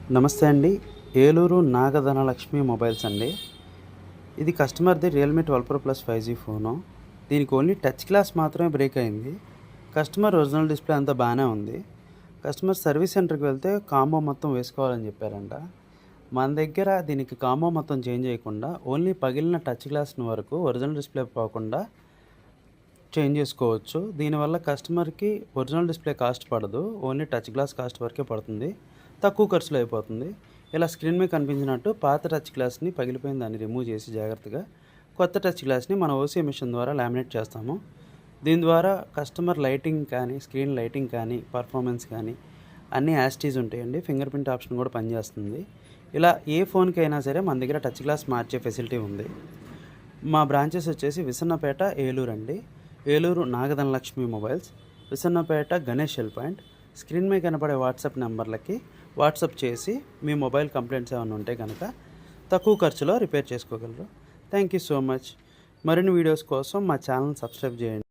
నమస్తే అండి. ఏలూరు నాగధనలక్ష్మి మొబైల్స్ అండి. ఇది కస్టమర్‌ది Realme 12 pro plus 5G phone. దీనికి ఓన్లీ టచ్ గ్లాస్ మాత్రమే బ్రేక్ అయింది. కస్టమర్ ఒరిజినల్ డిస్‌ప్లే అంతా బానే ఉంది. కస్టమర్ సర్వీస్ సెంటర్‌కి వెళ్తే కాంబో మొత్తం వేసుకోవాలని చెప్పారంట. మన దగ్గర దీనికి కాంబో మొత్తం చేంజ్ చేయకుండా ఓన్లీ పగిలిన టచ్ గ్లాస్‌ని వరకు ఒరిజినల్ డిస్‌ప్లే పోకుండా చేంజ్ చేసుకోవచ్చు. దీనివల్ల కస్టమర్‌కి ఒరిజినల్ డిస్‌ప్లే కాస్ట్ పడదు. ఓన్లీ టచ్ గ్లాస్ కాస్ట్ వరకే పడుతుంది. తక్కువ ఖర్చులో అయిపోతుంది. ఇలా స్క్రీన్ మీద కనిపించినట్టు పాత టచ్ గ్లాస్‌ని పగిలిపోయిన దాన్ని రిమూవ్ చేసి జాగ్రత్తగా కొత్త టచ్ గ్లాస్‌ని మన ఓసీ మిషన్ ద్వారా లామినేట్ చేస్తాము. దీని ద్వారా కస్టమర్ లైటింగ్ కానీ, స్క్రీన్ లైటింగ్ కానీ, పర్ఫార్మెన్స్ కానీ అన్నీ యాజ్ ఇట్ ఈజ్ ఉంటాయండి. ఫింగర్ ప్రింట్ ఆప్షన్ కూడా పనిచేస్తుంది. ఇలా ఏ ఫోన్‌కి అయినా సరే మన దగ్గర టచ్ గ్లాస్ మార్చే ఫెసిలిటీ ఉంది. మా బ్రాంచెస్ వచ్చేసి విసన్నపేట, ఏలూరు అండి. Eluru Nagadhanalakshmi mobiles, Visannapeta Ganesh cell point. Screen మీద కనపడే వాట్సాప్ నెంబర్లకి వాట్సాప్ చేసి మీ మొబైల్ కంప్లైంట్స్ ఏమైనా ఉంటే కనుక తక్కువ ఖర్చులో రిపేర్ చేసుకోగలరు. Thank you so much. మరిన్ని వీడియోస్ కోసం మా ఛానల్ సబ్స్క్రైబ్ చేయండి.